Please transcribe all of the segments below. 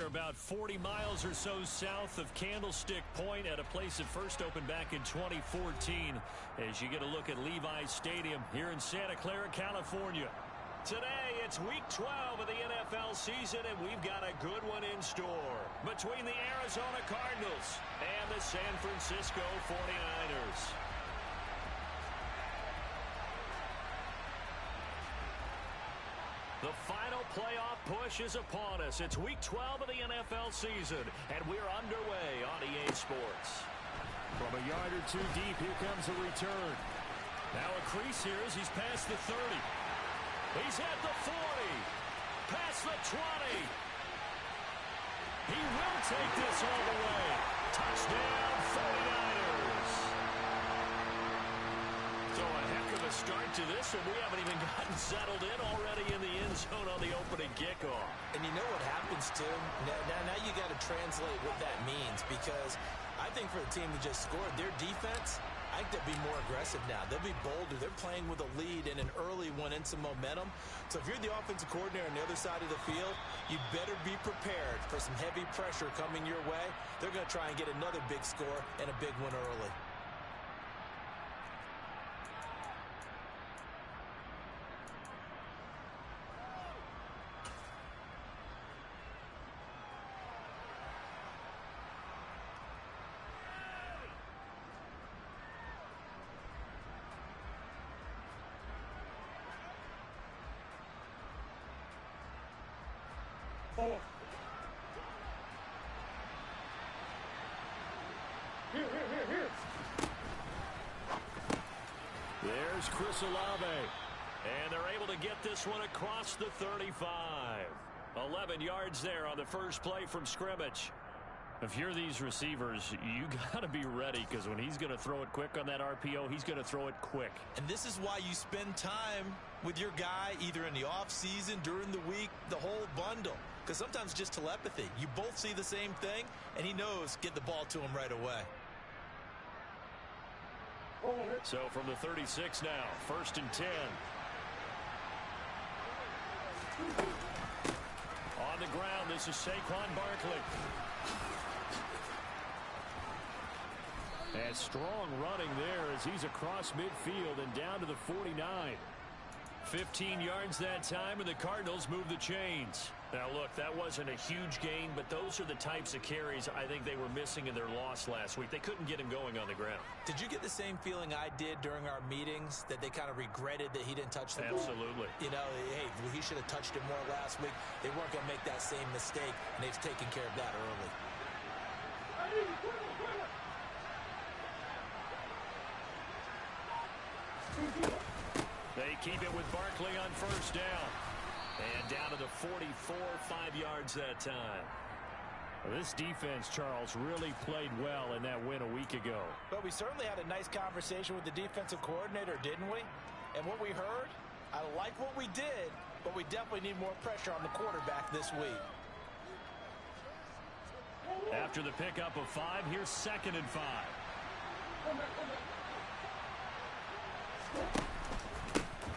They're about 40 miles or so south of Candlestick Point at a place that first opened back in 2014 as you get a look at Levi's Stadium here in Santa Clara, California. Today, it's Week 12 of the NFL season, and we've got a good one in store between the Arizona Cardinals and the San Francisco 49ers. The final playoff push is upon us. It's Week 12 of the NFL season, and we're underway on EA Sports. From a yard or two deep, here comes a return. Now a crease here as he's past the 30. He's at the 40. Past the 20. He will take this all the way. Touchdown, 49ers. So a heck of a start to this, and we haven't even gotten settled in already in the end zone on the opening kickoff. And you know what happens, Tim? Now you got to translate what that means, because I think for the team that just scored, their defense, I think they'll be more aggressive now. They'll be bolder. They're playing with a lead and an early one and some momentum. So if you're the offensive coordinator on the other side of the field, you better be prepared for some heavy pressure coming your way. They're going to try and get another big score and a big one early. There's Chris Olave. And they're able to get this one across the 35. 11 yards there on the first play from scrimmage. If you're these receivers, you got to be ready, because when he's going to throw it quick on that RPO, he's going to throw it quick. And this is why you spend time with your guy either in the offseason, during the week, the whole bundle. Because sometimes it's just telepathy. You both see the same thing, and he knows get the ball to him right away. So from the 36 now, 1st and 10. On the ground, this is Saquon Barkley. And strong running there as he's across midfield and down to the 49. 15 yards that time, and the Cardinals move the chains. Now, look, that wasn't a huge gain, but those are the types of carries I think they were missing in their loss last week. They couldn't get him going on the ground. Did you get the same feeling I did during our meetings, that they kind of regretted that he didn't touch the ball? Absolutely. You know, hey, he should have touched it more last week. They weren't going to make that same mistake, and they've taken care of that early. They keep it with Barkley on 1st down. And down to the 44, 5 yards that time. Well, this defense, Charles, really played well in that win a week ago. But we certainly had a nice conversation with the defensive coordinator, didn't we? And what we heard, I like what we did, but we definitely need more pressure on the quarterback this week. After the pickup of 5, here's 2nd and 5.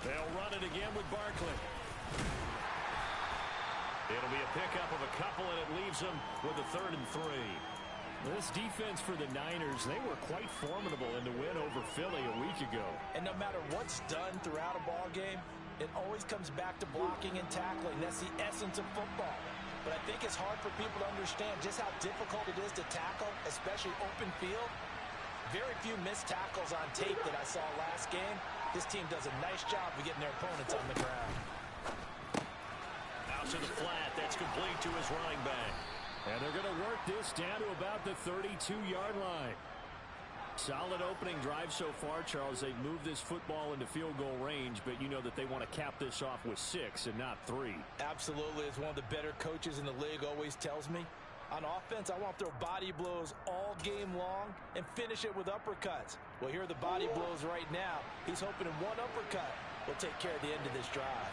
They'll run it again with Barkley. It'll be a pickup of a couple, and it leaves them with a 3rd and 3. This defense for the Niners, they were quite formidable in the win over Philly a week ago. And no matter what's done throughout a ball game, it always comes back to blocking and tackling. That's the essence of football. But I think it's hard for people to understand just how difficult it is to tackle, especially open field. Very few missed tackles on tape that I saw last game. This team does a nice job of getting their opponents on the ground. Out to the flat. That's complete to his running back. And they're going to work this down to about the 32-yard line. Solid opening drive so far, Charles. They've moved this football into field goal range, but you know that they want to cap this off with 6 and not 3. Absolutely. As one of the better coaches in the league always tells me, on offense, I want to throw body blows all game long and finish it with uppercuts. Well, here are the body blows right now. He's hoping in one uppercut will take care of the end of this drive.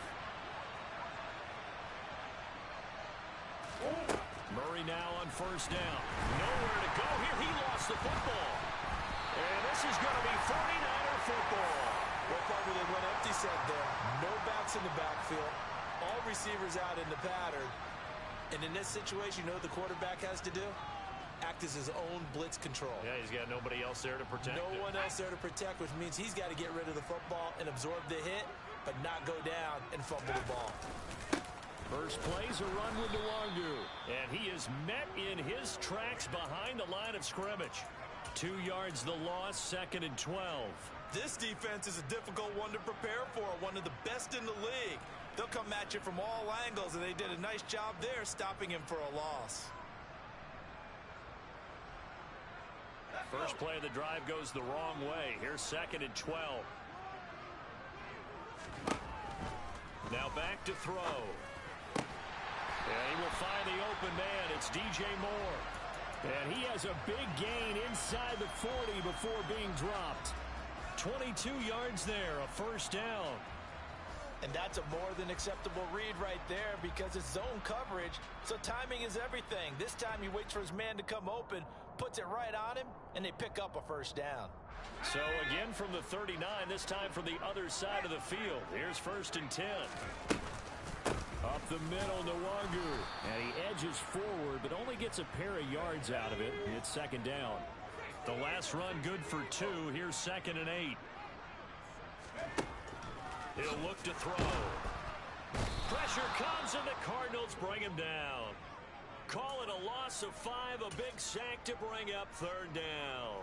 Murray now on 1st down. Nowhere to go here. He lost the football. And this is going to be 49er football. What part where they went empty set there? No backs in the backfield. All receivers out in the pattern. And in this situation, you know what the quarterback has to do? Act as his own blitz control. Yeah, he's got nobody else there to protect him. No one else there to protect, which means he's got to get rid of the football and absorb the hit, but not go down and fumble the ball. First play's a run with Nwangu, and he is met in his tracks behind the line of scrimmage. 2 yards the loss, 2nd and 12. This defense is a difficult one to prepare for, one of the best in the league. They'll come at you from all angles, and they did a nice job there stopping him for a loss. First play of the drive goes the wrong way. Here's 2nd and 12. Now back to throw. And he will find the open man. It's DJ Moore. And he has a big gain inside the 40 before being dropped. 22 yards there, a first down. And that's a more than acceptable read right there because it's zone coverage, so timing is everything. This time he waits for his man to come open, puts it right on him, and they pick up a first down. So again from the 39, this time from the other side of the field. Here's 1st and 10. Up the middle, Nwangu. And he edges forward, but only gets a pair of yards out of it. It's 2nd down. The last run good for 2. Here's 2nd and 8. He'll look to throw. Pressure comes, and the Cardinals bring him down. Call it a loss of 5, a big sack to bring up 3rd down.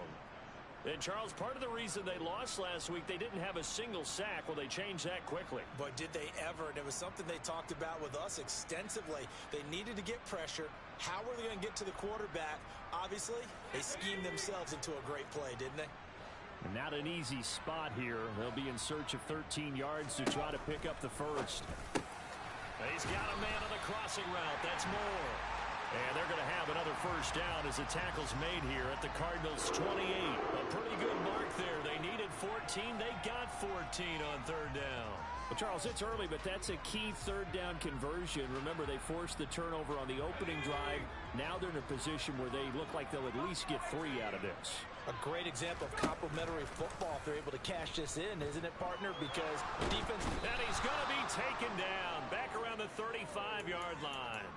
And, Charles, part of the reason they lost last week, they didn't have a single sack. Well, they changed that quickly. But did they ever? And it was something they talked about with us extensively. They needed to get pressure. How were they going to get to the quarterback? Obviously, they schemed themselves into a great play, didn't they? Not an easy spot here. They'll be in search of 13 yards to try to pick up the first. He's got a man on the crossing route. That's Moore. And they're going to have another first down as the tackle's made here at the Cardinals' 28. A pretty good mark there. They needed 14. They got 14 on 3rd down. Well, Charles, it's early, but that's a key 3rd down conversion. Remember, they forced the turnover on the opening drive. Now they're in a position where they look like they'll at least get 3 out of this. A great example of complementary football if they're able to cash this in, isn't it, partner? Because defense... And he's going to be taken down back around the 35-yard line.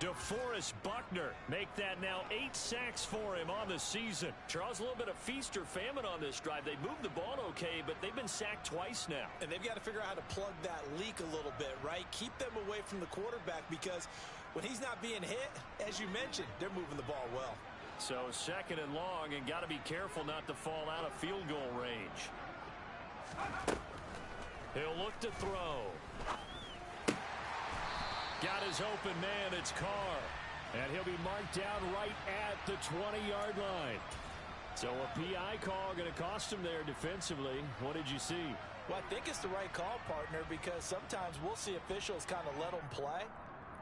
DeForest Buckner make that now 8 sacks for him on the season. Charles, a little bit of feast or famine on this drive. They moved the ball okay, but they've been sacked twice now. And they've got to figure out how to plug that leak a little bit, right? Keep them away from the quarterback because when he's not being hit, as you mentioned, they're moving the ball well. So 2nd and long, and got to be careful not to fall out of field goal range. He'll look to throw. Got his open man, it's Carr. And he'll be marked down right at the 20-yard line. So a PI call going to cost him there defensively. What did you see? Well, I think it's the right call, partner, because sometimes we'll see officials kind of let them play.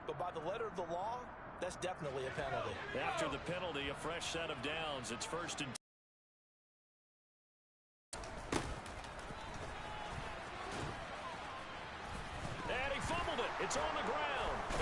But by the letter of the law, that's definitely a penalty. After the penalty, a fresh set of downs. It's 1st and 10. And he fumbled it. It's on the ground.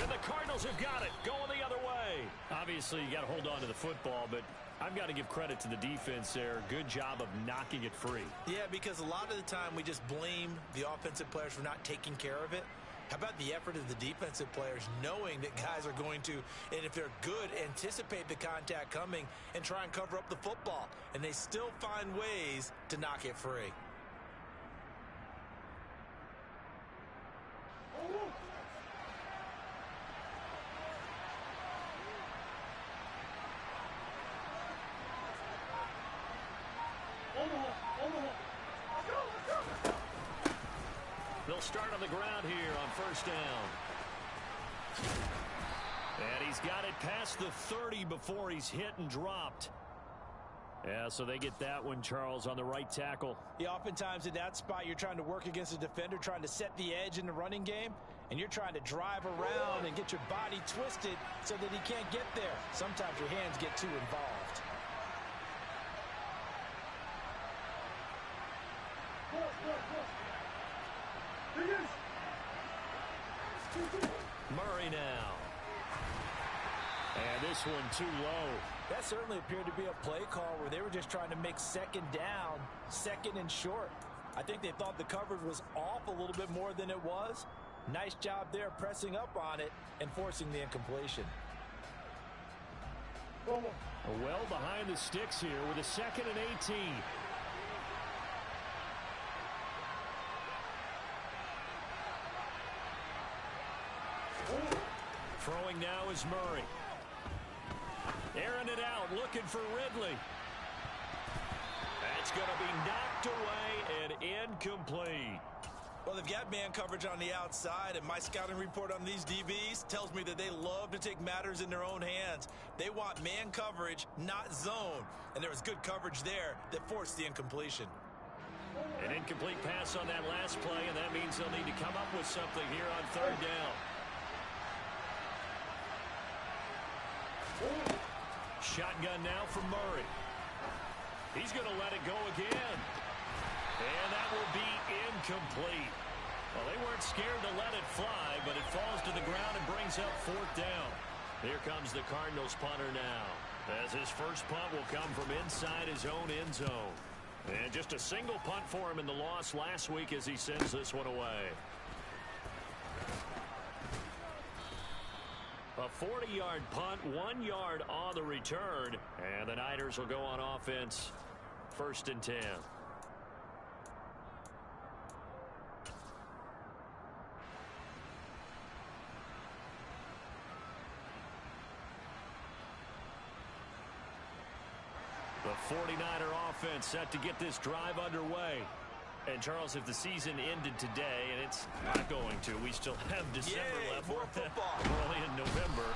And the Cardinals have got it. Going the other way. Obviously, you got to hold on to the football, but I've got to give credit to the defense there. Good job of knocking it free. Yeah, because a lot of the time we just blame the offensive players for not taking care of it. How about the effort of the defensive players knowing that guys are going to, and if they're good, anticipate the contact coming and try and cover up the football. And they still find ways to knock it free. They'll start on the ground here on 1st down. And he's got it past the 30 before he's hit and dropped. Yeah, so they get that one, Charles, on the right tackle. Yeah, oftentimes in that spot, you're trying to work against a defender, trying to set the edge in the running game, and you're trying to drive around and get your body twisted so that he can't get there. Sometimes your hands get too involved. Murray now. And this one too low. That certainly appeared to be a play call where they were just trying to make 2nd down, 2nd and short. I think they thought the coverage was off a little bit more than it was, Nice job there pressing up on it and forcing the incompletion. Well behind the sticks here with a 2nd and 18. Throwing now is Murray. Airing it out, looking for Ridley. That's going to be knocked away and incomplete. Well, they've got man coverage on the outside, and my scouting report on these DBs tells me that they love to take matters in their own hands. They want man coverage, not zone, and there was good coverage there that forced the incompletion. An incomplete pass on that last play, and that means they'll need to come up with something here on 3rd down. Shotgun now from Murray. He's going to let it go again. And that will be incomplete. Well, they weren't scared to let it fly, but it falls to the ground and brings up 4th down. Here comes the Cardinals punter now, as his first punt will come from inside his own end zone. And just a single punt for him in the loss last week as he sends this one away. A 40-yard punt, 1 yard on the return, and the Niners will go on offense, 1st and 10. The 49er offense set to get this drive underway. And, Charles, if the season ended today, and it's not going to, we still have December left. More football. Early in November.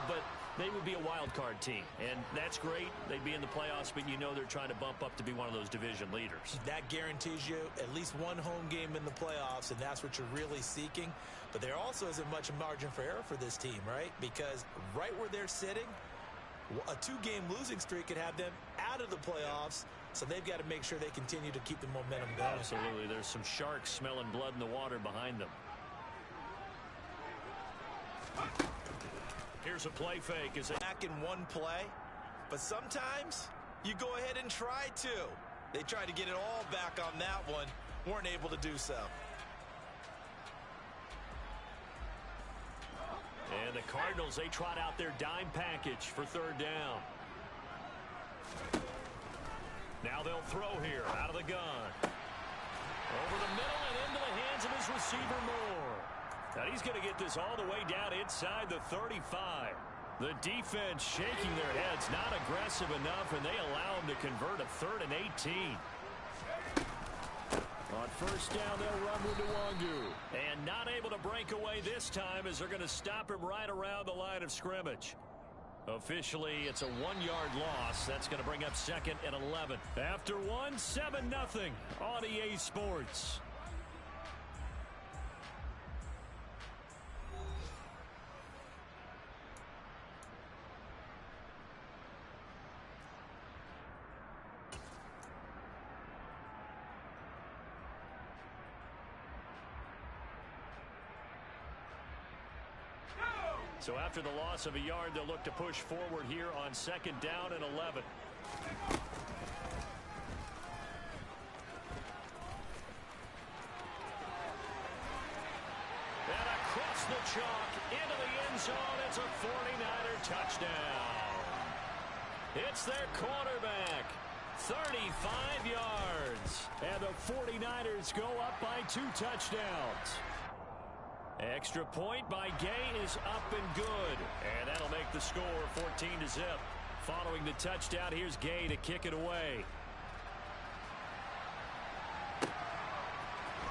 But they would be a wild card team. And that's great. They'd be in the playoffs, but you know they're trying to bump up to be one of those division leaders. That guarantees you at least one home game in the playoffs, and that's what you're really seeking. But there also isn't much margin for error for this team, right? Because right where they're sitting, a 2-game losing streak could have them out of the playoffs, so they've got to make sure they continue to keep the momentum going. Absolutely. There's some sharks smelling blood in the water behind them. Here's a play fake. Back in one play, but sometimes you go ahead and try to. They tried to get it all back on that one, weren't able to do so. And the Cardinals, they trot out their dime package for 3rd down. Now they'll throw here out of the gun. Over the middle and into the hands of his receiver Moore. Now he's going to get this all the way down inside the 35. The defense shaking their heads, not aggressive enough, and they allow him to convert a 3rd and 18. On 1st down, they'll run with Nwangu. And not able to break away this time as they're going to stop him right around the line of scrimmage. Officially, it's a 1-yard loss. That's going to bring up 2nd and 11. After 1, 7-0 on EA Sports. So after the loss of a yard, they'll look to push forward here on 2nd down and 11. And across the chalk into the end zone, it's a 49er touchdown. It's their quarterback. 35 yards. And the 49ers go up by 2 touchdowns. Extra point by Gay is up and good. And that'll make the score 14-0. Following the touchdown, here's Gay to kick it away.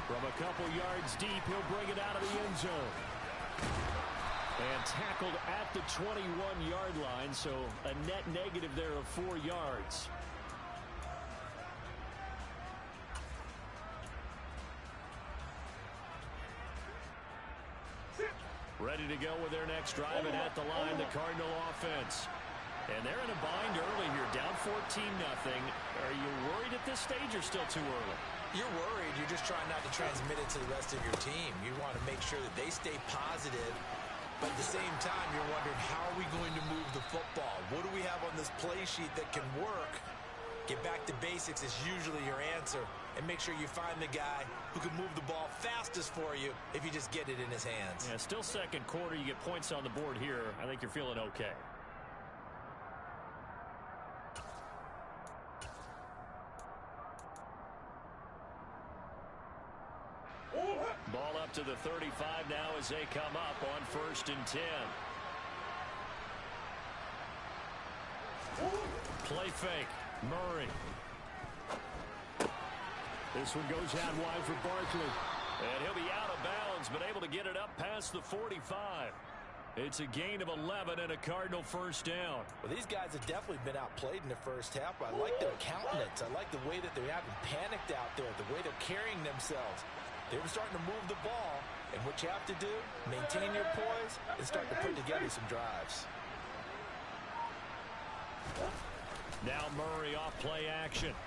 From a couple yards deep, he'll bring it out of the end zone. And tackled at the 21-yard line, so a net negative there of 4 yards. Ready to go with their next drive, and at the line, the Cardinal offense. And they're in a bind early here, down 14-0. Are you worried at this stage or still too early? You're worried. You're just trying not to transmit it to the rest of your team. You want to make sure that they stay positive, but at the same time, you're wondering, how are we going to move the football? What do we have on this play sheet that can work? Get back to basics is usually your answer. And make sure you find the guy who can move the ball fastest for you if you just get it in his hands. Yeah, still second quarter. You get points on the board here. I think you're feeling okay. Ball up to the 35 now as they come up on 1st and 10. Play fake. Murray. This one goes out wide for Barkley. And he'll be out of bounds, but able to get it up past the 45. It's a gain of 11 and a Cardinal first down. Well, these guys have definitely been outplayed in the first half. I like their countenance. I like the way that they haven't panicked out there, the way they're carrying themselves. They're starting to move the ball, and what you have to do, maintain your poise and start to put together some drives. Now Murray off play action.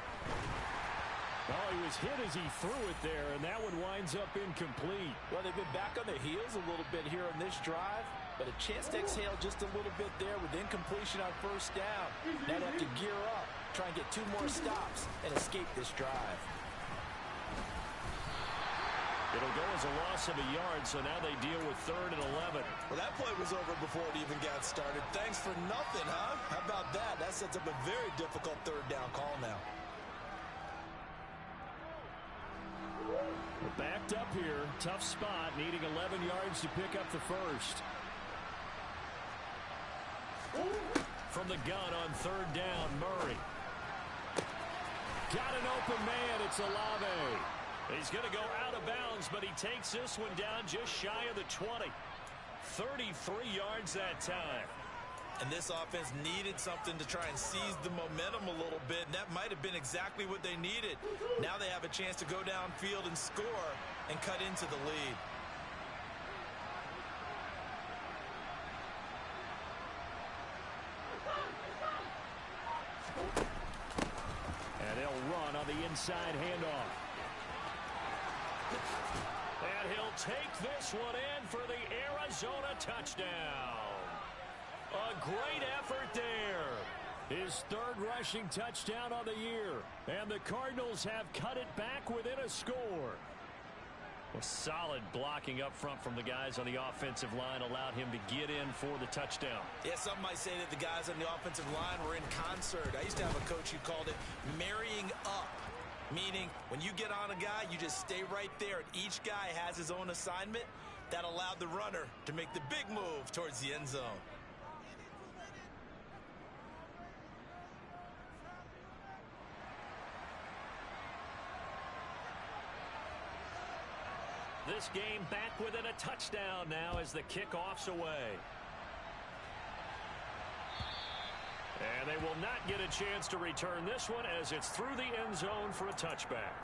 Oh, he was hit as he threw it there, and that one winds up incomplete. Well, they've been back on their heels a little bit here on this drive, but a chance to exhale just a little bit there with incompletion on first down. Now they have to gear up, try and get 2 more stops, and escape this drive. It'll go as a loss of a yard, so now they deal with 3rd and 11. Well, that play was over before it even got started. Thanks for nothing, huh? How about that? That sets up a very difficult 3rd down call now. We're backed up here. Tough spot, needing 11 yards to pick up the first. From the gun on 3rd down, Murray. Got an open man. It's Olave. He's going to go out of bounds, but he takes this one down just shy of the 20. 33 yards that time. And this offense needed something to try and seize the momentum a little bit, and that might have been exactly what they needed. Now they have a chance to go downfield and score and cut into the lead. And they'll run on the inside handoff. And he'll take this one in for the Arizona touchdown. A great effort there. His 3rd rushing touchdown on the year. And the Cardinals have cut it back within a score. Well, solid blocking up front from the guys on the offensive line allowed him to get in for the touchdown. Yeah, some might say that the guys on the offensive line were in concert. I used to have a coach who called it marrying up. Meaning, when you get on a guy, you just stay right there, and each guy has his own assignment. That allowed the runner to make the big move towards the end zone. This game back within a touchdown now as the kickoff's away. And they will not get a chance to return this one as it's through the end zone for a touchback.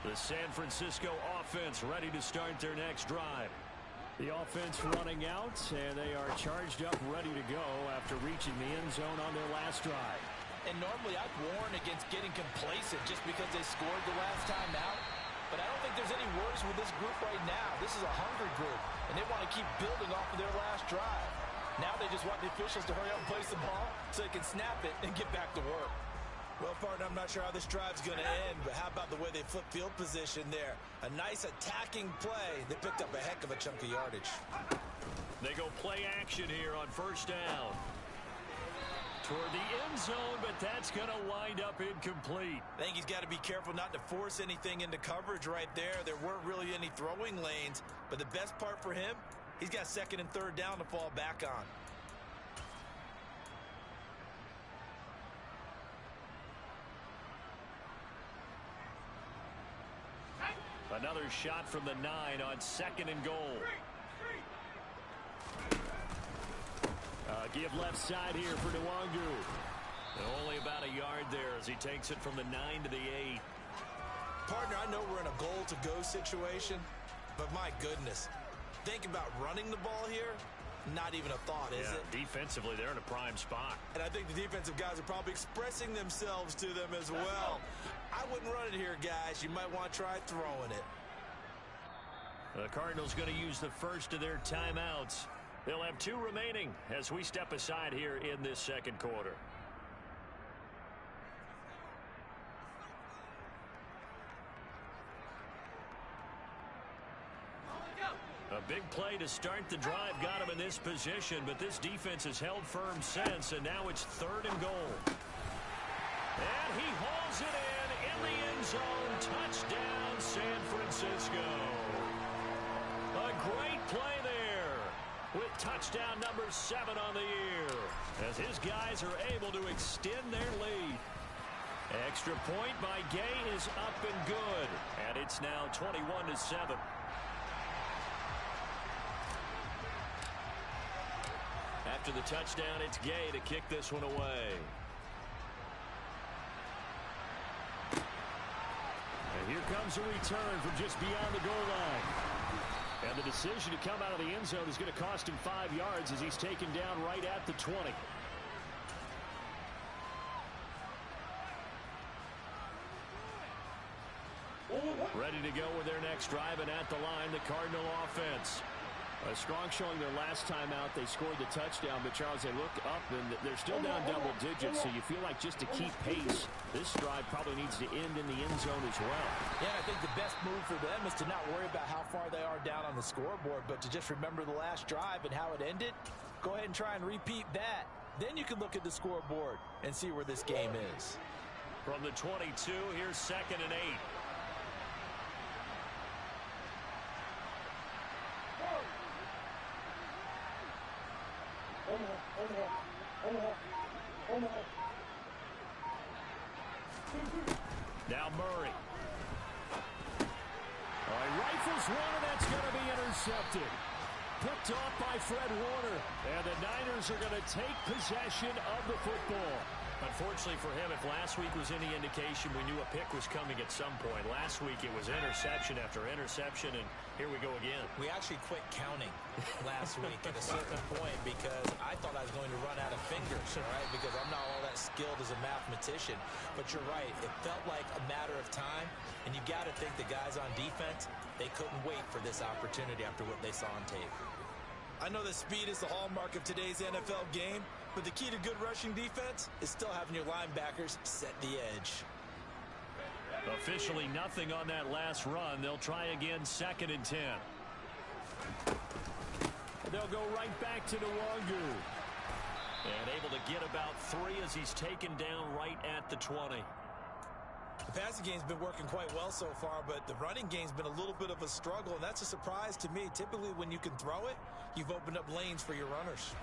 The San Francisco offense ready to start their next drive. The offense running out, and they are charged up, ready to go after reaching the end zone on their last drive. And normally I'd warn against getting complacent just because they scored the last time out. But I don't think there's any worries with this group right now. This is a hungry group, and they want to keep building off of their last drive. Now they just want the officials to hurry up and place the ball so they can snap it and get back to work. Well, partner, I'm not sure how this drive's going to end, but how about the way they flip field position there? A nice attacking play. They picked up a heck of a chunk of yardage. They go play action here on 1st down. Toward the end zone, but that's going to wind up incomplete. I think he's got to be careful not to force anything into coverage right there. There weren't really any throwing lanes, but the best part for him, he's got 2nd and 3rd down to fall back on. Another shot from the 9 on 2nd and goal. Give left side here for Nwangu. Only about a yard there as he takes it from the 9 to the 8. Partner, I know we're in a goal-to-go situation, but my goodness, think about running the ball here. not even a thought, is it? Defensively, they're in a prime spot. And I think the defensive guys are probably expressing themselves to them as well. I wouldn't run it here, guys. You might want to try throwing it. The Cardinals going to use the first of their timeouts. They'll have 2 remaining as we step aside here in this second quarter. A big play to start the drive got him in this position, but this defense has held firm since, and now it's 3rd and goal. And he hauls it in the end zone. Touchdown, San Francisco. A great play there with touchdown number 7 on the year as his guys are able to extend their lead. Extra point by Gay is up and good, and it's now 21-7. After the touchdown, it's Gay to kick this one away. And here comes a return from just beyond the goal line. And the decision to come out of the end zone is going to cost him 5 yards as he's taken down right at the 20. Ready to go with their next drive, and at the line, the Cardinal offense. A strong showing their last time out. They scored the touchdown, but Charles, they look up and they're still down double digits, so you feel like just to keep pace, this drive probably needs to end in the end zone as well. Yeah, I think the best move for them is to not worry about how far they are down on the scoreboard, but to just remember the last drive and how it ended. Go ahead and try and repeat that. Then you can look at the scoreboard and see where this game is. From the 22, here's 2nd and 8. Now Murray. Rifles one, and that's going to be intercepted. Picked off by Fred Warner. And the Niners are going to take possession of the football. Unfortunately for him, if last week was any indication, we knew a pick was coming at some point. Last week it was interception after interception, and here we go again. We actually quit counting last week at a certain point because I thought I was going to run out of fingers, all right, because I'm not all that skilled as a mathematician. But you're right. It felt like a matter of time, and you got to think the guys on defense, they couldn't wait for this opportunity after what they saw on tape. I know that speed is the hallmark of today's NFL game, but the key to good rushing defense is still having your linebackers set the edge. Officially nothing on that last run. They'll try again, 2nd and 10. They'll go right back to Nwangu. And able to get about 3 as he's taken down right at the 20. The passing game's been working quite well so far, but the running game's been a little bit of a struggle, and that's a surprise to me. Typically, when you can throw it, you've opened up lanes for your runners.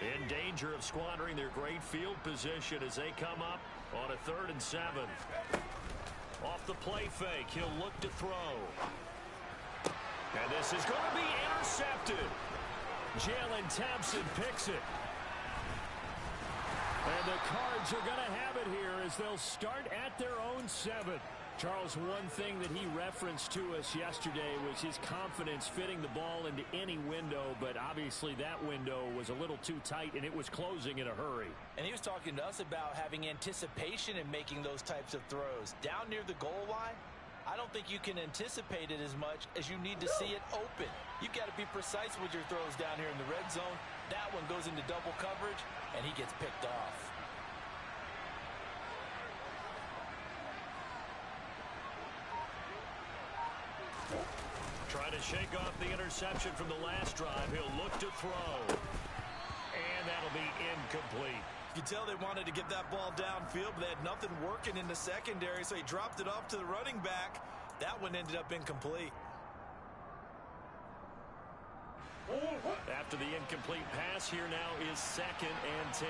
In danger of squandering their great field position as they come up on a 3rd and 7. Off the play fake, he'll look to throw. And this is going to be intercepted. Jalen Thompson picks it. And the Cards are going to have it here as they'll start at their own 7. Charles, one thing that he referenced to us yesterday was his confidence fitting the ball into any window, but obviously that window was a little too tight, and it was closing in a hurry. And he was talking to us about having anticipation in making those types of throws. Down near the goal line, I don't think you can anticipate it as much as you need to see it open. You've got to be precise with your throws down here in the red zone. That one goes into double coverage, and he gets picked off. Trying to shake off the interception from the last drive. He'll look to throw. And that'll be incomplete. You can tell they wanted to get that ball downfield, but they had nothing working in the secondary, so he dropped it off to the running back. That one ended up incomplete. After the incomplete pass, here now is 2nd and 10.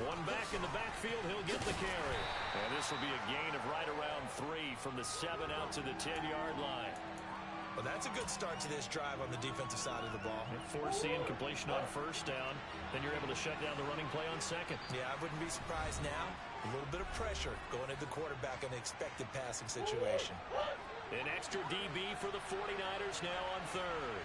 One back in the backfield, he'll get the carry. And this will be a gain of right around 3 from the 7 out to the 10-yard line. Well, that's a good start to this drive on the defensive side of the ball. Force the incompletion on 1st down, then you're able to shut down the running play on 2nd. Yeah, I wouldn't be surprised now. A little bit of pressure going at the quarterback in an expected passing situation. An extra DB for the 49ers now on third.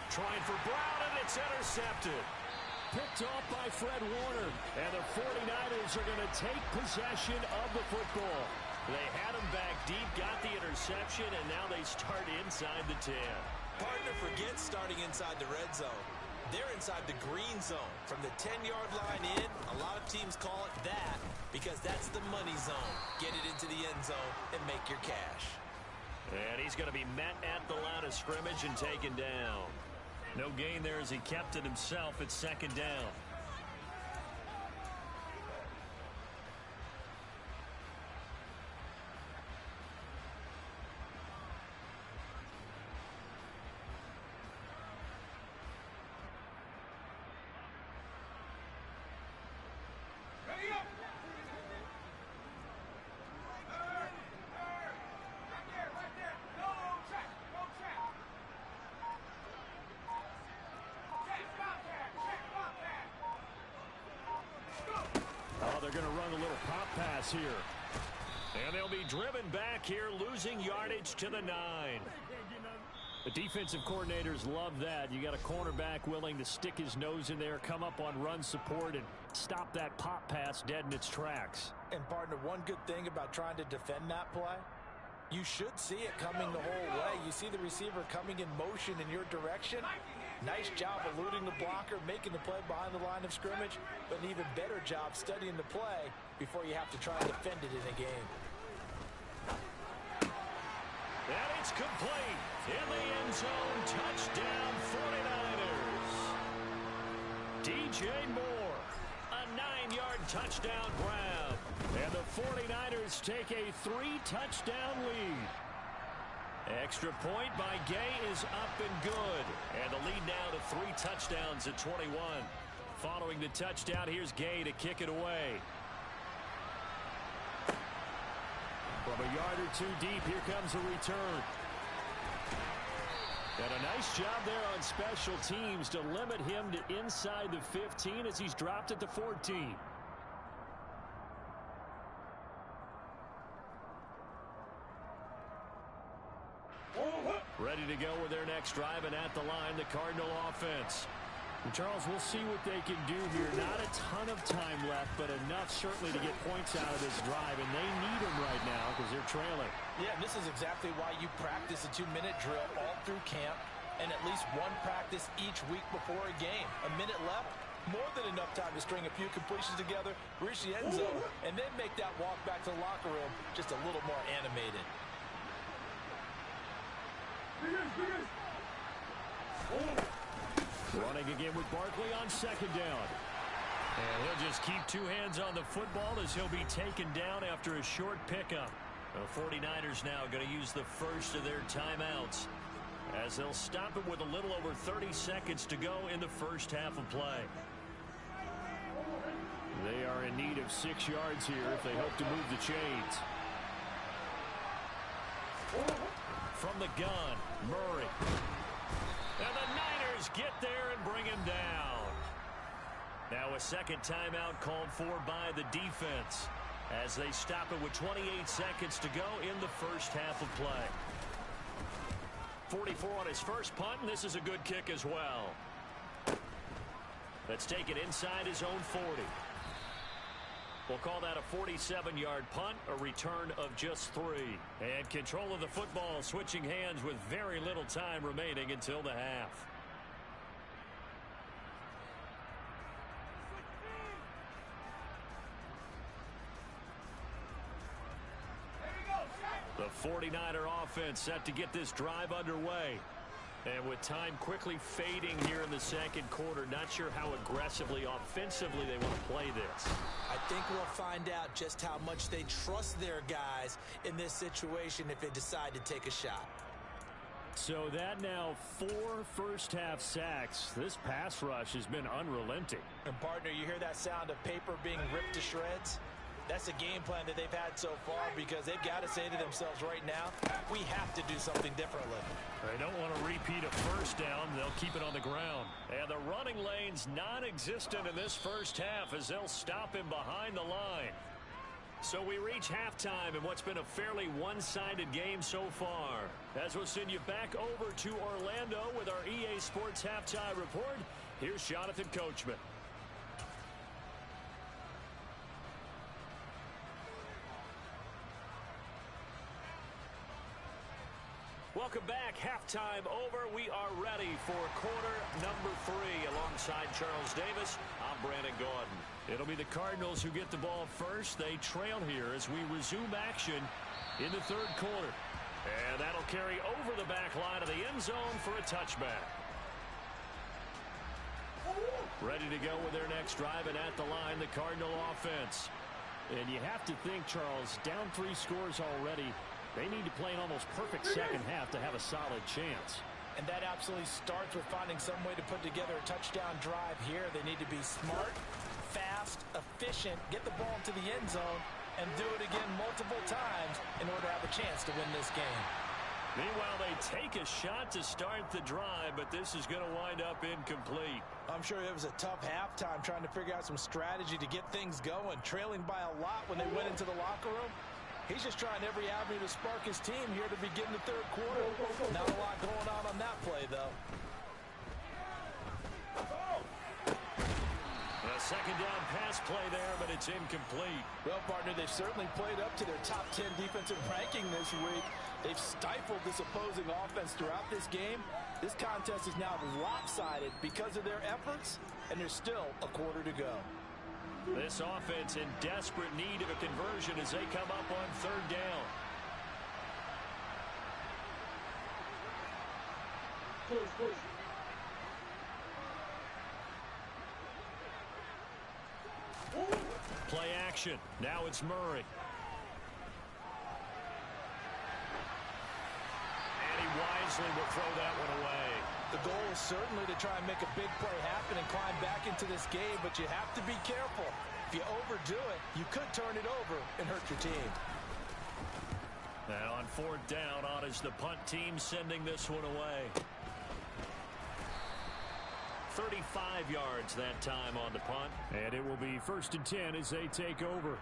Trying for Brown, and it's intercepted. Picked off by Fred Warner. And the 49ers are going to take possession of the football. They had him back deep, got the interception, and now they start inside the 10. Partner, forget starting inside the red zone. They're inside the green zone. From the 10-yard line in, a lot of teams call it that because that's the money zone. Get it into the end zone and make your cash. And he's going to be met at the line of scrimmage and taken down. No gain there as he kept it himself at second down. They're going to run a little pop pass here. And they'll be driven back here, losing yardage to the 9. The defensive coordinators love that. You got a cornerback willing to stick his nose in there, come up on run support, and stop that pop pass dead in its tracks. And, partner, one good thing about trying to defend that play, you should see it coming the whole way. You see the receiver coming in motion in your direction. Nice job eluding the blocker, making the play behind the line of scrimmage, but an even better job studying the play before you have to try and defend it in a game. And it's complete. In the end zone, touchdown 49ers. DJ Moore, a 9-yard touchdown grab. And the 49ers take a 3-touchdown lead. Extra point by Gay is up and good. And the lead now to 3 touchdowns at 21. Following the touchdown, here's Gay to kick it away. From a yard or two deep, here comes a return. And a nice job there on special teams to limit him to inside the 15 as he's dropped at the 14. Ready to go with their next drive, and at the line, the Cardinal offense. And Charles, we'll see what they can do here. Not a ton of time left, but enough certainly to get points out of this drive, and they need them right now because they're trailing. Yeah, and this is exactly why you practice a 2-minute drill all through camp and at least one practice each week before a game. A minute left, more than enough time to string a few completions together, reach the end zone, and then make that walk back to the locker room just a little more animated. Running again with Barkley on second down. And he'll just keep 2 hands on the football as he'll be taken down after a short pickup. The 49ers now going to use the first of their timeouts as they'll stop it with a little over 30 seconds to go in the first half of play. They are in need of 6 yards here if they hope to move the chains. From the gun, Murray. And the Niners get there and bring him down. Now a second timeout called for by the defense as they stop it with 28 seconds to go in the first half of play. 44 on his first punt, and this is a good kick as well. Let's take it inside his own 40. We'll call that a 47-yard punt, a return of just 3. And control of the football switching hands with very little time remaining until the half. The 49er offense set to get this drive underway. And with time quickly fading here in the second quarter, not sure how aggressively, offensively they want to play this. I think we'll find out just how much they trust their guys in this situation if they decide to take a shot. So that now 4 first-half sacks. This pass rush has been unrelenting. And, partner, you hear that sound of paper being ripped to shreds? That's a game plan that they've had so far because they've got to say to themselves right now, we have to do something differently. They don't want to repeat a first down. They'll keep it on the ground. And the running lane's non-existent in this first half as they'll stop him behind the line. So we reach halftime in what's been a fairly one-sided game so far. As we'll send you back over to Orlando with our EA Sports Halftime Report, here's Jonathan Coachman. Welcome back. Halftime over. We are ready for quarter number 3 alongside Charles Davis. I'm Brandon Gaudin. It'll be the Cardinals who get the ball first. They trail here as we resume action in the third quarter. And that'll carry over the back line of the end zone for a touchback. Ready to go with their next drive, and at the line, the Cardinal offense. And you have to think, Charles, down 3 scores already. They need to play an almost perfect second half to have a solid chance. And that absolutely starts with finding some way to put together a touchdown drive here. They need to be smart, fast, efficient, get the ball into the end zone, and do it again multiple times in order to have a chance to win this game. Meanwhile, they take a shot to start the drive, but this is going to wind up incomplete. I'm sure it was a tough halftime trying to figure out some strategy to get things going, trailing by a lot when they went into the locker room. He's just trying every avenue to spark his team here to begin the third quarter. Not a lot going on that play, though. A second down pass play there, but it's incomplete. Well, partner, they've certainly played up to their top 10 defensive ranking this week. They've stifled this opposing offense throughout this game. This contest is now lopsided because of their efforts, and there's still a quarter to go. This offense in desperate need of a conversion as they come up on third down. Play action. Now it's Murray. And he wisely will throw that one away. The goal is certainly to try and make a big play happen and climb back into this game, but you have to be careful. If you overdo it, you could turn it over and hurt your team. And on fourth down, on is the punt team sending this one away. 35 yards that time on the punt. And it will be 1st and 10 as they take over.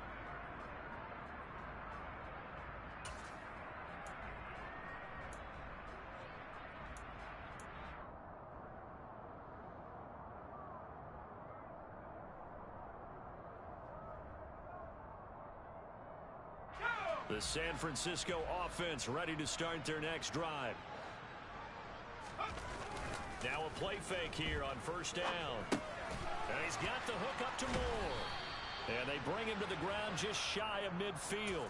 The San Francisco offense ready to start their next drive. Now a play fake here on first down. And he's got the hook up to Moore. And they bring him to the ground just shy of midfield.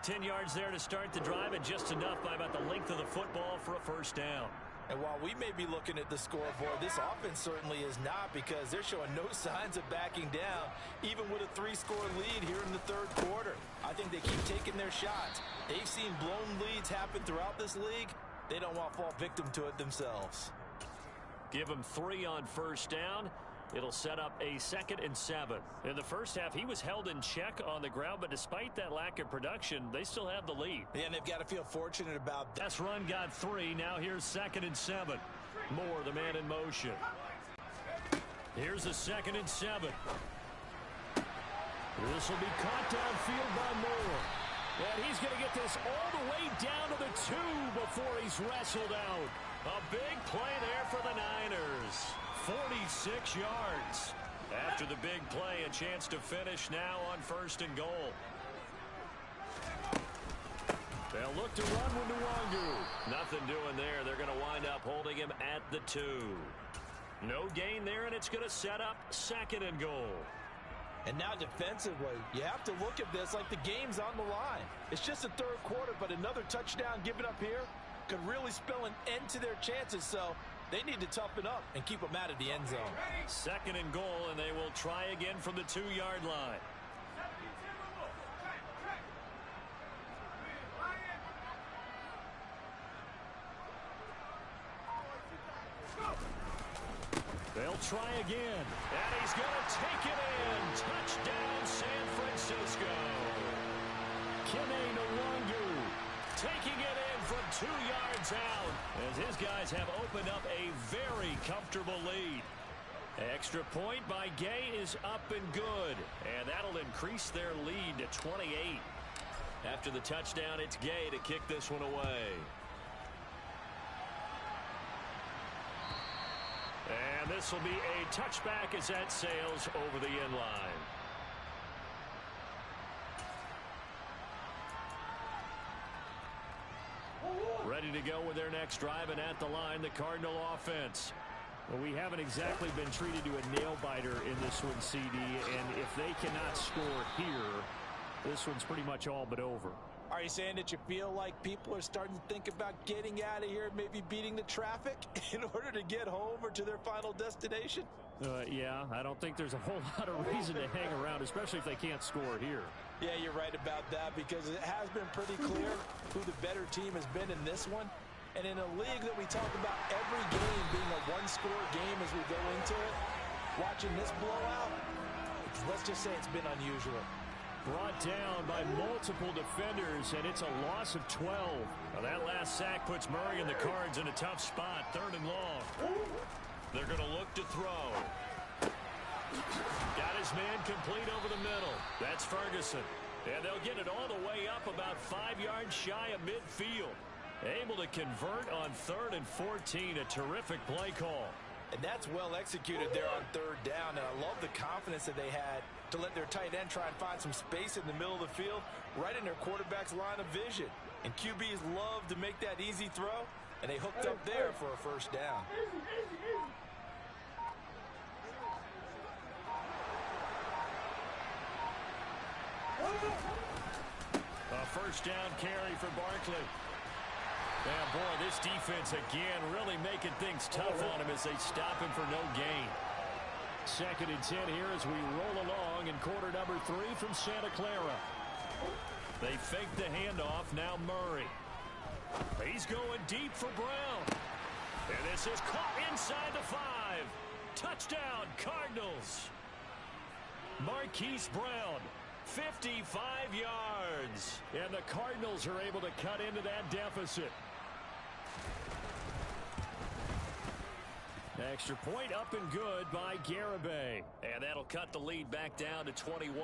10 yards there to start the drive, and just enough by about the length of the football for a first down. And while we may be looking at the scoreboard, this offense certainly is not, because they're showing no signs of backing down, even with a 3-score lead here in the third quarter. I think they keep taking their shots. They've seen blown leads happen throughout this league. They don't want to fall victim to it themselves. Give them 3 on first down. It'll set up a 2nd and 7. In the first half, he was held in check on the ground, but despite that lack of production, they still have the lead. Yeah, and they've got to feel fortunate about that. Last run got 3. Now here's 2nd and 7. Moore, the man in motion. Here's the 2nd and 7. This will be caught downfield by Moore. And he's going to get this all the way down to the 2 before he's wrestled out. A big play there for the Niners. 46 yards. After the big play, a chance to finish now on 1st and goal. They'll look to run with Nwangu. Nothing doing there. They're going to wind up holding him at the 2. No gain there, and it's going to set up 2nd and goal. And now defensively, you have to look at this like the game's on the line. It's just the third quarter, but another touchdown given up here could really spell an end to their chances. So they need to toughen up and keep them out of the end zone. 2nd and goal, and they will try again from the 2-yard line. They'll They'll try again. And he's going to take it in. Touchdown, San Francisco. Kene Nwangwu taking it in from 2 yards out, as his guys have opened up a very comfortable lead. Extra point by Gay is up and good, and that'll increase their lead to 28. After the touchdown, it's Gay to kick this one away. And this will be a touchback as that sails over the end line. Ready to go with their next drive, and at the line, the Cardinal offense. Well, we haven't exactly been treated to a nail-biter in this one, CD, and if they cannot score here, this one's pretty much all but over. Are you saying that you feel like people are starting to think about getting out of here, maybe beating the traffic in order to get home or to their final destination? Yeah, I don't think there's a whole lot of reason to hang around, especially if they can't score here. Yeah, you're right about that, because it has been pretty clear who the better team has been in this one. And in a league that we talk about every game being a one-score game as we go into it, watching this blowout, let's just say it's been unusual. Brought down by multiple defenders, and it's a loss of 12. Now that last sack puts Murray and the Cards in a tough spot, 3rd and long. They're going to look to throw. Got his man complete over the middle. That's Ferguson. And they'll get it all the way up about 5 yards shy of midfield. Able to convert on 3rd and 14. A terrific play call. And that's well executed there on 3rd down. And I love the confidence that they had to let their tight end try and find some space in the middle of the field, right in their quarterback's line of vision. And QBs love to make that easy throw, and they hooked up there for a 1st down. A 1st down carry for Barkley. Yeah, boy, this defense again really making things tough on him as they stop him for no gain. 2nd and 10 here as we roll along in quarter number 3 from Santa Clara. They fake the handoff. Now Murray. He's going deep for Brown. And this is caught inside the 5. Touchdown, Cardinals. Marquise Brown, 55 yards. And the Cardinals are able to cut into that deficit. Extra point up and good by Garibay. And that'll cut the lead back down to 21.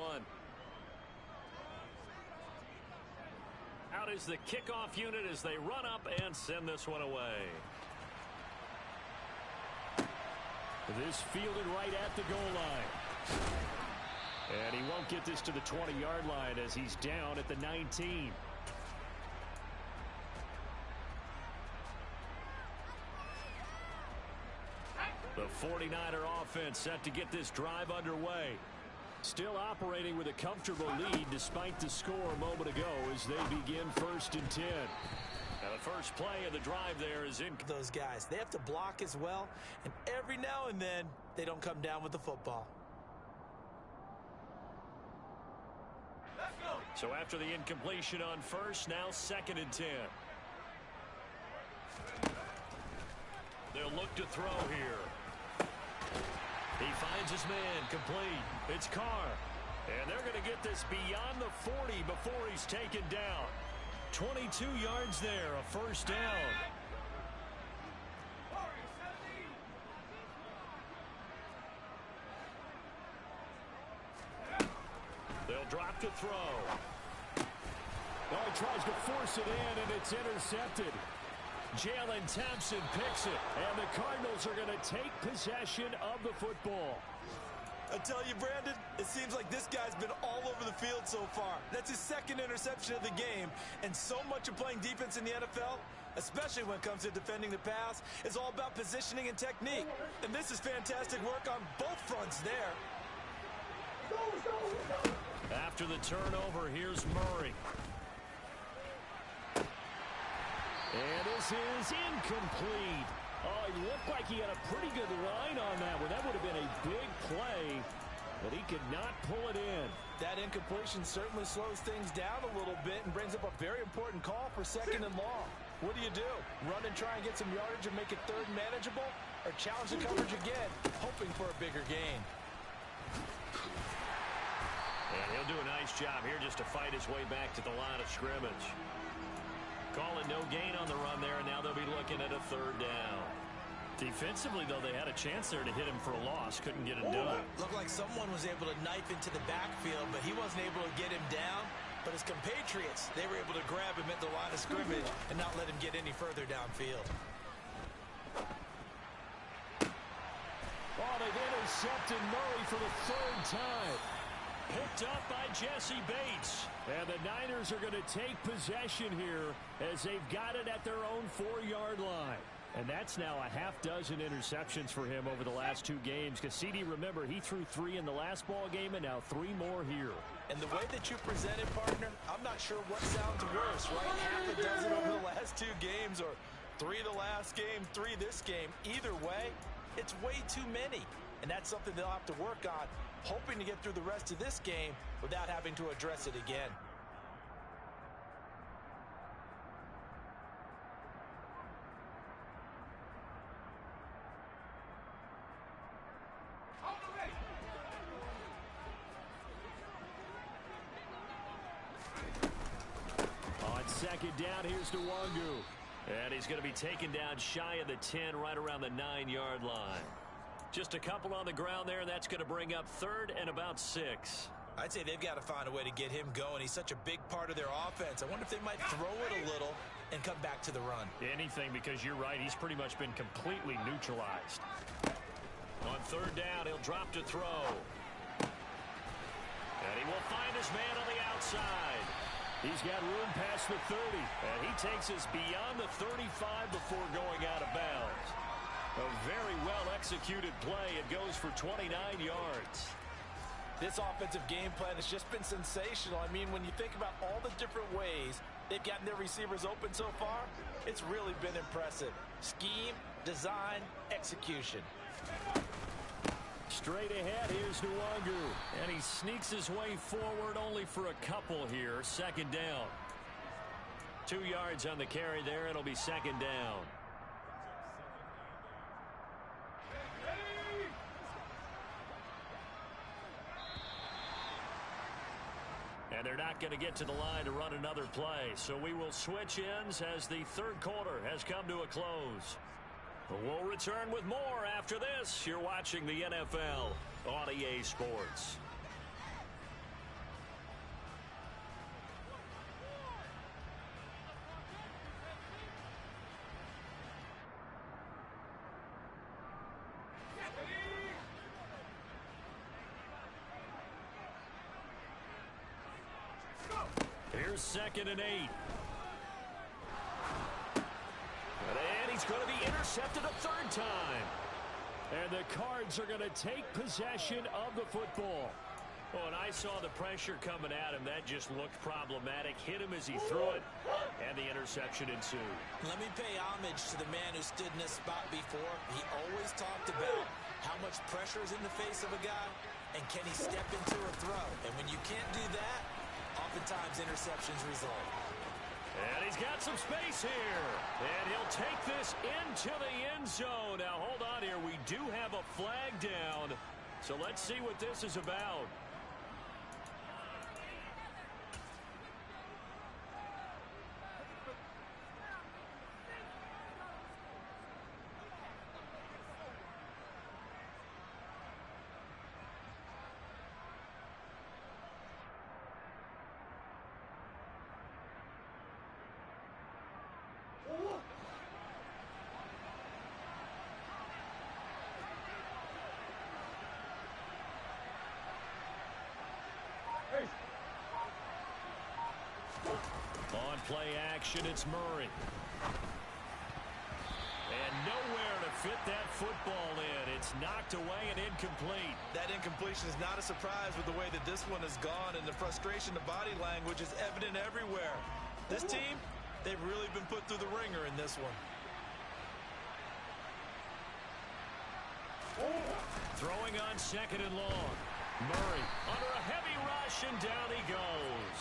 Out is the kickoff unit as they run up and send this one away. This fielded right at the goal line. And he won't get this to the 20-yard line as he's down at the 19. The 49er offense set to get this drive underway. Still operating with a comfortable lead despite the score a moment ago as they begin 1st and 10. Now the first play of the drive there is in. Those guys, they have to block as well, and every now and then they don't come down with the football. Let's go. So after the incompletion on 1st, now 2nd and 10. They'll look to throw here. He finds his man complete. It's Carr. And they're going to get this beyond the 40 before he's taken down. 22 yards there, a 1st down. They'll drop to throw. Oh, he tries to force it in, and it's intercepted. Jalen Thompson picks it, and the Cardinals are going to take possession of the football. I tell you, Brandon, it seems like this guy's been all over the field so far. That's his 2nd interception of the game, and so much of playing defense in the NFL, especially when it comes to defending the pass, is all about positioning and technique. And this is fantastic work on both fronts there. After the turnover, here's Murray. And this is incomplete. Oh, he looked like he had a pretty good line on that one. That would have been a big play, but he could not pull it in. That incompletion certainly slows things down a little bit and brings up a very important call for 2nd and long. What do? Run and try and get some yardage and make it 3rd and manageable? or challenge the coverage again, hoping for a bigger gain. And he'll do a nice job here just to fight his way back to the line of scrimmage. Calling no gain on the run there, and now they'll be looking at a third down. Defensively, though, they had a chance there to hit him for a loss. Couldn't get it done. Looked like someone was able to knife into the backfield, but he wasn't able to get him down. But his compatriots, they were able to grab him at the line of scrimmage and not let him get any further downfield. Oh, they've intercepted Murray for the third time. Picked up by Jesse Bates. And the Niners are going to take possession here as they've got it at their own 4-yard line. And that's now a half dozen interceptions for him over the last 2 games. Cassidy, remember, he threw 3 in the last ball game and now 3 more here. And the way that you presented, partner, I'm not sure what sounds worse, right? Half a dozen over the last 2 games, or 3 the last game, 3 this game. Either way, it's way too many. And that's something they'll have to work on, hoping to get through the rest of this game without having to address it again. Second down, here's Nwangu. And he's going to be taken down shy of the 10, right around the 9-yard line. Just a couple on the ground there, and that's going to bring up 3rd and about 6. I'd say they've got to find a way to get him going. He's such a big part of their offense. I wonder if they might throw it a little and come back to the run. Anything, because you're right, he's pretty much been completely neutralized. On 3rd down, he'll drop to throw. And he will find his man on the outside. He's got room past the 30, and he takes us beyond the 35 before going out of bounds. A very well-executed play. It goes for 29 yards. This offensive game plan has just been sensational. I mean, when you think about all the different ways they've gotten their receivers open so far, it's really been impressive. Scheme, design, execution. Straight ahead, here's Nwangu. And he sneaks his way forward only for a couple here. 2nd down. 2 yards on the carry there. It'll be 2nd down. And they're not going to get to the line to run another play. So we will switch ends as the 3rd quarter has come to a close. We'll return with more after this. You're watching the NFL on EA Sports. Here's 2nd and 8. And he's going to be intercepted a 3rd time. And the Cards are going to take possession of the football. Oh, and I saw the pressure coming at him. That just looked problematic. Hit him as he threw it, and the interception ensued. Let me pay homage to the man who stood in this spot before. He always talked about how much pressure is in the face of a guy, and can he step into a throw. And when you can't do that, oftentimes interceptions result. And he's got some space here. And he'll take this into the end zone. Now, hold on here. We do have a flag down. So let's see what this is about. On play action, it's Murray. And nowhere to fit that football in. It's knocked away and incomplete. That incompletion is not a surprise with the way that this one has gone, and the frustration, the body language is evident everywhere. This team, they've really been put through the ringer in this one. Throwing on 2nd and long. Murray under a heavy rush, and down he goes.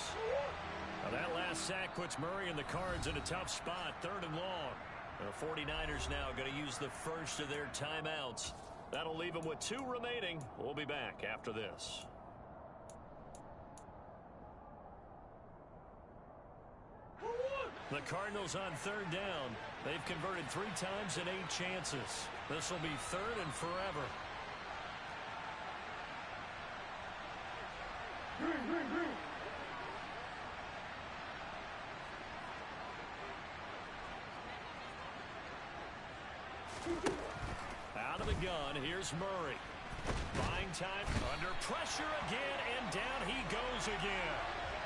Now that last sack puts Murray and the Cards in a tough spot. 3rd and long. The 49ers now going to use the first of their timeouts. That'll leave them with 2 remaining. We'll be back after this. The Cardinals on 3rd down. They've converted 3 times and 8 chances. This will be 3rd and forever. Out of the gun, here's Murray. Buying time, under pressure again, and down he goes again.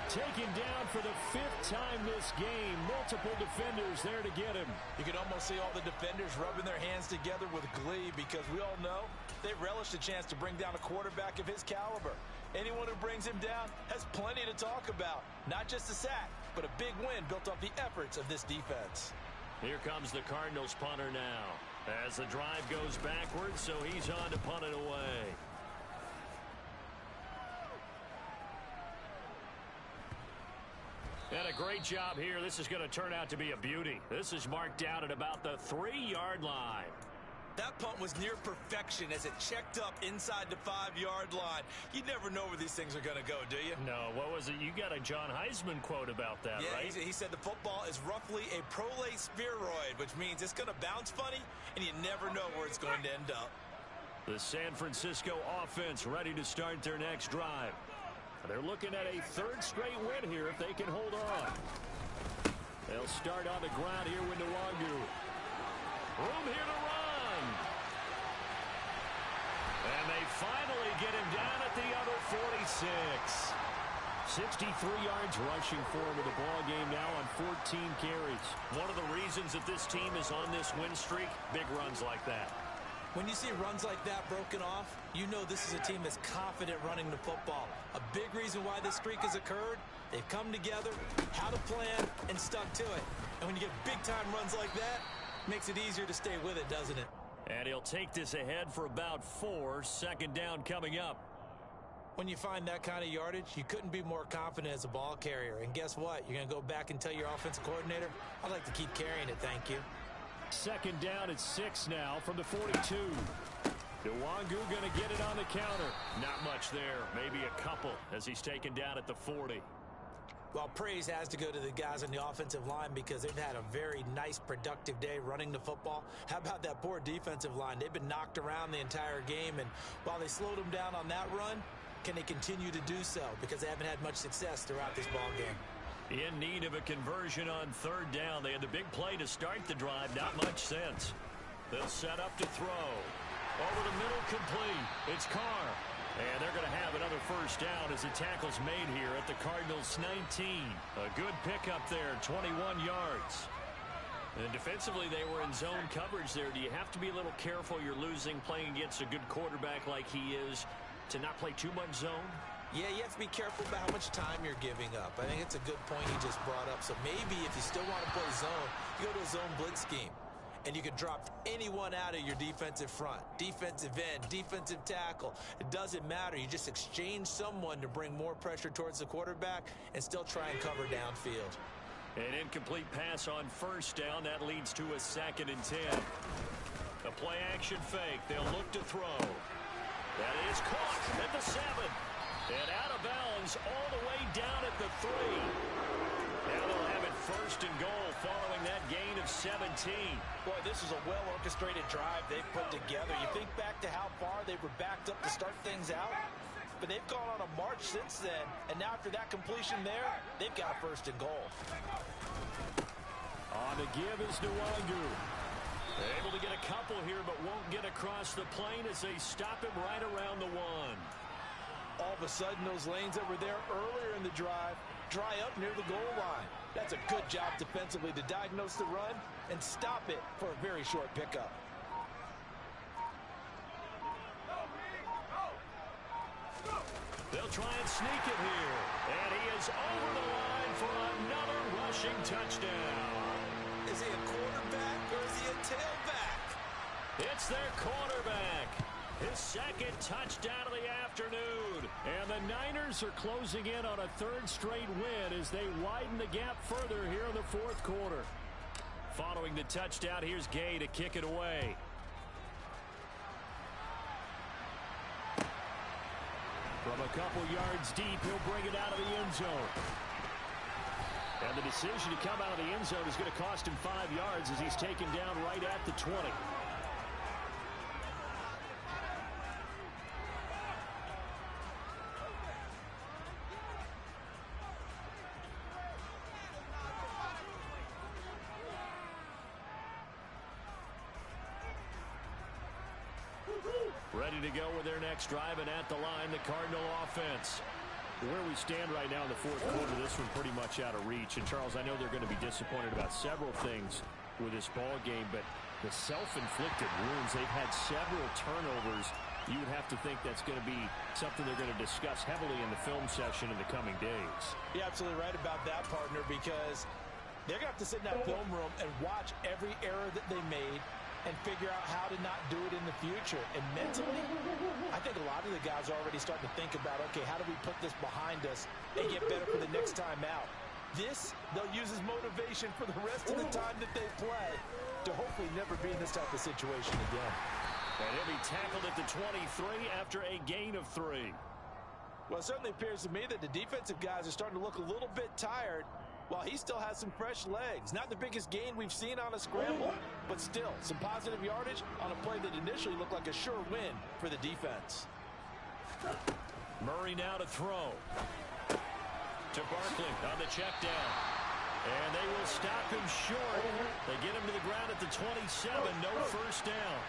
Taken down for the 5th time this game. Multiple defenders there to get him. You can almost see all the defenders rubbing their hands together with glee because we all know they relish the chance to bring down a quarterback of his caliber. Anyone who brings him down has plenty to talk about. Not just a sack, but a big win built off the efforts of this defense. Here comes the Cardinals punter now. As the drive goes backwards, so he's on to punt it away. And a great job here. This is going to turn out to be a beauty. This is marked out at about the 3-yard line. That punt was near perfection as it checked up inside the 5-yard line. You never know where these things are going to go, do you? No, what was it? You got a John Heisman quote about that, yeah, right? He said the football is roughly a prolate spheroid, which means it's going to bounce funny, and you never know where it's going to end up. The San Francisco offense ready to start their next drive. They're looking at a 3rd straight win here if they can hold on. They'll start on the ground here with Nwangu. Room here to run. And they finally get him down at the other 46. 63 yards rushing for him with the ball game now on 14 carries. One of the reasons that this team is on this win streak, big runs like that. When you see runs like that broken off, you know this is a team that's confident running the football. A big reason why this streak has occurred, they've come together, had a plan, and stuck to it. And when you get big-time runs like that, it makes it easier to stay with it, doesn't it? And he'll take this ahead for about 4. 2nd down coming up. When you find that kind of yardage, you couldn't be more confident as a ball carrier. And guess what? You're going to go back and tell your offensive coordinator, I'd like to keep carrying it, thank you. 2nd down at 6 now from the 42. Nwangu going to get it on the counter. Not much there. Maybe a couple as he's taken down at the 40. Well, praise has to go to the guys on the offensive line because they've had a very nice, productive day running the football. How about that poor defensive line? They've been knocked around the entire game, and while they slowed them down on that run, can they continue to do so? Because they haven't had much success throughout this ball game. In need of a conversion on 3rd down. They had the big play to start the drive. Not much sense. They'll set up to throw. Over the middle, complete. It's Carr. And they're going to have another 1st down as the tackle's made here at the Cardinals' 19. A good pickup there, 21 yards. And defensively, they were in zone coverage there. Do you have to be a little careful you're losing playing against a good quarterback like he is to not play too much zone? Yeah, you have to be careful about how much time you're giving up. I think it's a good point he just brought up. So maybe if you still want to play zone, you go to a zone blitz scheme. And you can drop anyone out of your defensive front. Defensive end, defensive tackle. It doesn't matter. You just exchange someone to bring more pressure towards the quarterback and still try and cover downfield. An incomplete pass on 1st down. That leads to a 2nd and 10. A play action fake. They'll look to throw. That is caught at the 7. And out of bounds all the way down at the 3. Now they'll have it 1st and goal following that gain of 17. Boy, this is a well-orchestrated drive they've put together. You think back to how far they were backed up to start things out, but they've gone on a march since then, and now after that completion there, they've got a 1st and goal. On the give is Nwangu. Able to get a couple here, but won't get across the plane as they stop him right around the 1. All of a sudden, those lanes that were there earlier in the drive dry up near the goal line. That's a good job defensively to diagnose the run and stop it for a very short pickup. They'll try and sneak it here. And he is over the line for another rushing touchdown. Is he a quarterback or is he a tailback? It's their quarterback. His 2nd touchdown of the afternoon. And the Niners are closing in on a 3rd straight win as they widen the gap further here in the 4th quarter. Following the touchdown, here's Gay to kick it away. From a couple yards deep, he'll bring it out of the end zone. And the decision to come out of the end zone is going to cost him 5 yards as he's taken down right at the 20. Ready to go with their next drive, and at the line, the Cardinal offense. Where we stand right now in the fourth quarter, this one pretty much out of reach. And, Charles, I know they're going to be disappointed about several things with this ball game, but the self-inflicted wounds, they've had several turnovers. You would have to think that's going to be something they're going to discuss heavily in the film session in the coming days. You're absolutely right about that, partner, because they're going to have to sit in that film room and watch every error that they made and figure out how to not do it in the future. And mentally, I think a lot of the guys are already starting to think about, okay, how do we put this behind us and get better for the next time out? This, they'll use as motivation for the rest of the time that they play to hopefully never be in this type of situation again. And he'll be tackled at the 23 after a gain of 3. Well, it certainly appears to me that the defensive guys are starting to look a little bit tired, while he still has some fresh legs. Not the biggest gain we've seen on a scramble, but still some positive yardage on a play that initially looked like a sure win for the defense. Murray now to throw. To Barkley on the check down. And they will stop him short. They get him to the ground at the 27. No first down.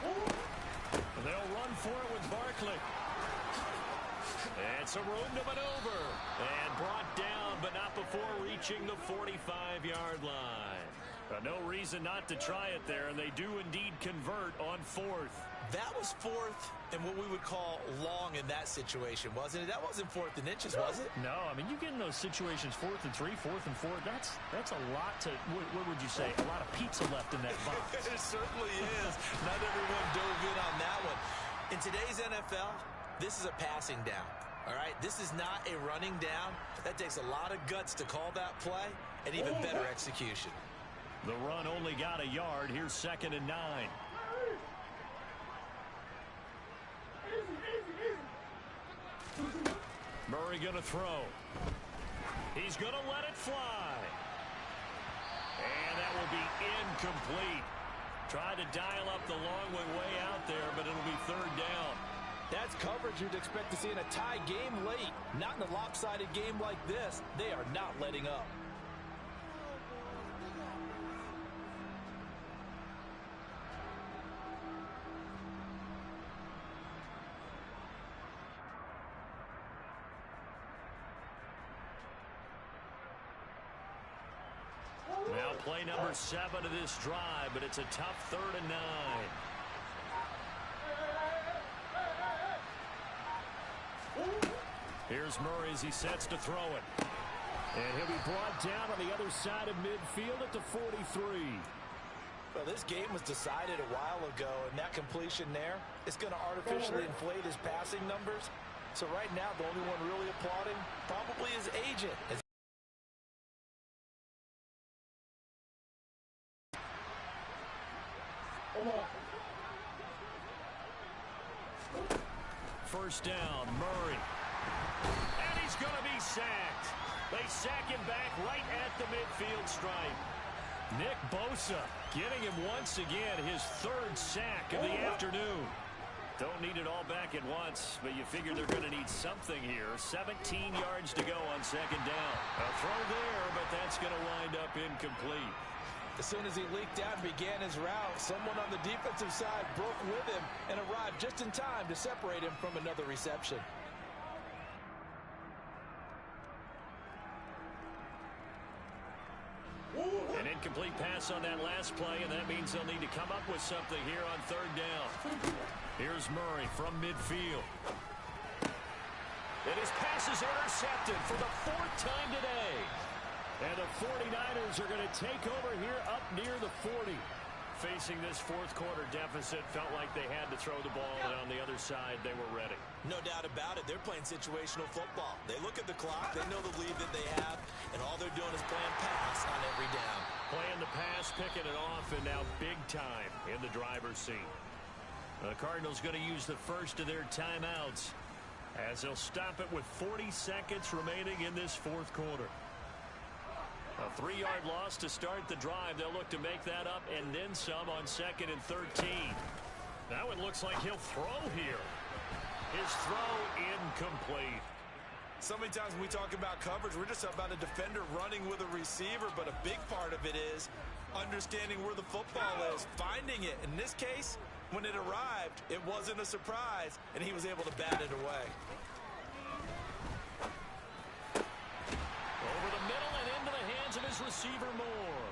And they'll run for it with Barkley. And some room to maneuver. And brought down, but not before reaching the 45-yard line. No reason not to try it there, and they do indeed convert on 4th. That was 4th and what we would call long in that situation, wasn't it? That wasn't 4th and inches, was it? No, I mean, you get in those situations 4th and 3, 4th and 4. That's a lot to, what would you say, a lot of pizza left in that box. It certainly is. Not everyone dove in on that one. In today's NFL, this is a passing down. All right, this is not a running down. That takes a lot of guts to call that play and even better execution. The run only got a yard. Here's 2nd and 9. Murray going to throw. He's going to let it fly. And that will be incomplete. Tried to dial up the long way out there, but it'll be 3rd down. That's coverage you'd expect to see in a tie game late. Not in a lopsided game like this. They are not letting up. Now play number 7 of this drive, but it's a tough 3rd and 9. Here's Murray as he sets to throw it. And he'll be brought down on the other side of midfield at the 43. Well, this game was decided a while ago, and that completion there is going to artificially inflate his passing numbers. So right now, the only one really applauding probably his agent. First down, Murray. And he's going to be sacked. They sack him back right at the midfield stripe. Nick Bosa getting him once again, his 3rd sack of the afternoon. Don't need it all back at once, but you figure they're going to need something here. 17 yards to go on 2nd down. A throw there, but that's going to wind up incomplete. As soon as he leaked out and began his route, someone on the defensive side broke with him and arrived just in time to separate him from another reception. An incomplete pass on that last play, and that means they'll need to come up with something here on 3rd down. Here's Murray from midfield. And his pass is intercepted for the 4th time today. And the 49ers are going to take over here up near the 40. facing this fourth quarter deficit, felt like they had to throw the ball, and on the other side, they were ready. No doubt about it. They're playing situational football. They look at the clock, they know the lead that they have, and all they're doing is playing pass on every down. Playing the pass, picking it off, and now big time in the driver's seat. The Cardinals going to use the first of their timeouts as they'll stop it with 40 seconds remaining in this fourth quarter. A 3-yard loss to start the drive. They'll look to make that up and then some on 2nd and 13. Now it looks like he'll throw here. His throw incomplete. So many times when we talk about coverage, we're just about a defender running with a receiver, but a big part of it is understanding where the football is, finding it. In this case, when it arrived, it wasn't a surprise, and he was able to bat it away. Over the middle and into the hands of his receiver, Moore.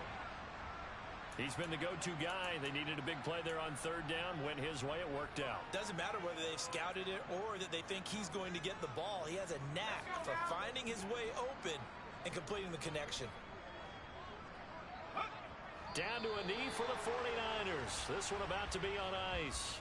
He's been the go-to guy. They needed a big play there on 3rd down. Went his way. It worked out. Doesn't matter whether they've scouted it or that they think he's going to get the ball. He has a knack for finding his way open and completing the connection. Down to a knee for the 49ers. This one about to be on ice.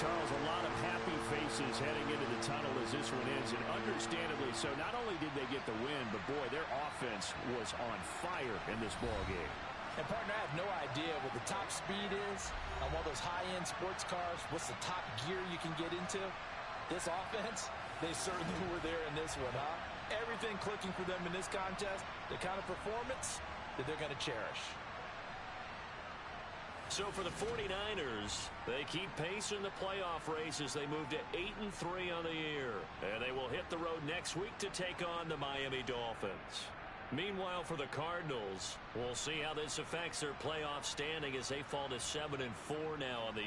Charles, a lot of happy faces heading into the tunnel as this one ends, and understandably so. Not only did they get the win, but boy, their offense was on fire in this ball game. And partner, I have no idea what the top speed is on one of those high-end sports cars. What's the top gear you can get into? This offense, they certainly were there in this one, huh? Everything clicking for them in this contest, the kind of performance that they're going to cherish. So for the 49ers, they keep pace in the playoff race as they move to 8-3 on the year. And they will hit the road next week to take on the Miami Dolphins. Meanwhile, for the Cardinals, we'll see how this affects their playoff standing as they fall to 7-4 now on the